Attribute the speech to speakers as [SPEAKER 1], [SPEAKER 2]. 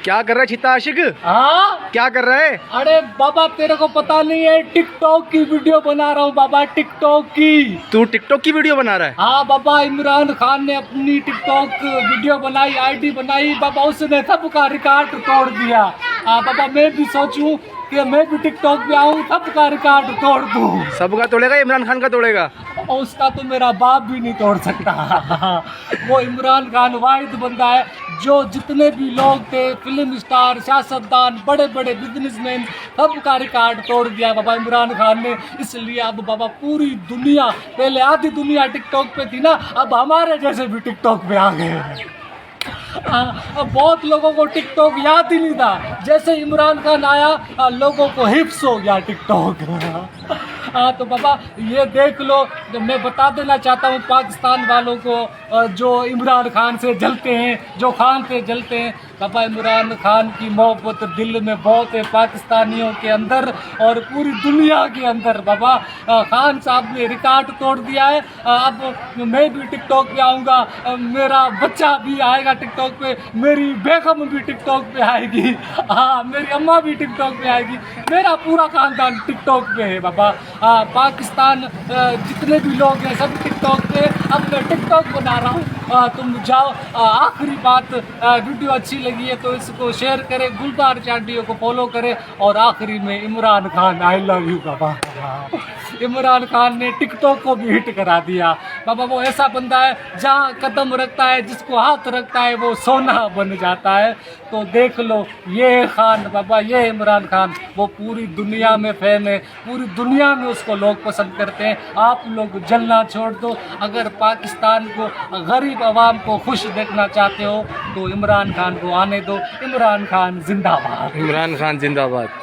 [SPEAKER 1] क्या कर रहा है चित्ता आशिक?
[SPEAKER 2] हाँ,
[SPEAKER 1] क्या कर रहा है?
[SPEAKER 2] अरे बाबा तेरे को पता नहीं है, टिकटॉक की वीडियो बना रहा हूँ बाबा, टिकटॉक की।
[SPEAKER 1] तू टिकटॉक की वीडियो बना रहा है?
[SPEAKER 2] हाँ बाबा, इमरान खान ने अपनी टिकटॉक वीडियो बनाई, आईडी बनाई बाबा, उसने सबका रिकॉर्ड तोड़ दिया। बाबा मैं भी सोचूं कि मैं भी टिकटॉक पे आऊँ, सबका रिकॉर्ड तोड़ दूँ।
[SPEAKER 1] सबका तोड़ेगा, इमरान खान का तोड़ेगा?
[SPEAKER 2] और उसका तो मेरा बाप भी नहीं तोड़ सकता। वो इमरान खान वाहिद बंदा है जो जितने भी लोग थे, फिल्म स्टार, सियासतदान, बड़े बड़े बिजनेसमैन, सबका रिकॉर्ड तोड़ दिया बाबा इमरान खान ने। इसलिए अब बाबा पूरी दुनिया, पहले आधी दुनिया टिकटॉक पे थी ना, अब हमारे जैसे भी टिकटॉक पे आ गए। अब बहुत लोगों को टिकटॉक याद ही नहीं था, जैसे इमरान खान आया लोगों को हिप्स हो गया टिकटॉक। तो बाबा ये देख लो, मैं बता देना चाहता हूँ पाकिस्तान वालों को जो इमरान खान से जलते हैं, जो खान से जलते हैं, बाबा इमरान खान की मोहब्बत दिल में बहुत है पाकिस्तानियों के अंदर और पूरी दुनिया के अंदर। बाबा खान साहब ने रिकॉर्ड तोड़ दिया है। अब मैं भी टिकटॉक पे आऊँगा, मेरा बच्चा भी आएगा टिकटॉक पे, मेरी बेगम भी टिकटॉक पे आएगी, हाँ मेरी अम्मा भी टिकटॉक पे आएगी, मेरा पूरा खानदान टिकटॉक पे है बाबा। पाकिस्तान जितने भी लोग हैं सब टिकटॉक पे। अब मैं टिकटॉक बना रहा हूँ, तुम जाओ। आखिरी बात, वीडियो अच्छी लगी है तो इसको शेयर करें, गुलजार चांडियो को फॉलो करें, और आखिरी में Imran Khan I love you बाबा। इमरान खान ने टिकटॉक को भी हिट करा दिया बाबा। वो ऐसा बंदा है जहाँ कदम रखता है, जिसको हाथ रखता है वो सोना बन जाता है। तो देख लो, ये खान बाबा, ये इमरान खान, वो पूरी दुनिया में फैन है, पूरी दुनिया में उसको लोग पसंद करते हैं। आप लोग जलना छोड़ दो। अगर पाकिस्तान को, गरीब आवाम को खुश देखना चाहते हो तो इमरान खान को आने दो। इमरान खान जिंदाबाद।
[SPEAKER 1] इमरान खान जिंदाबाद।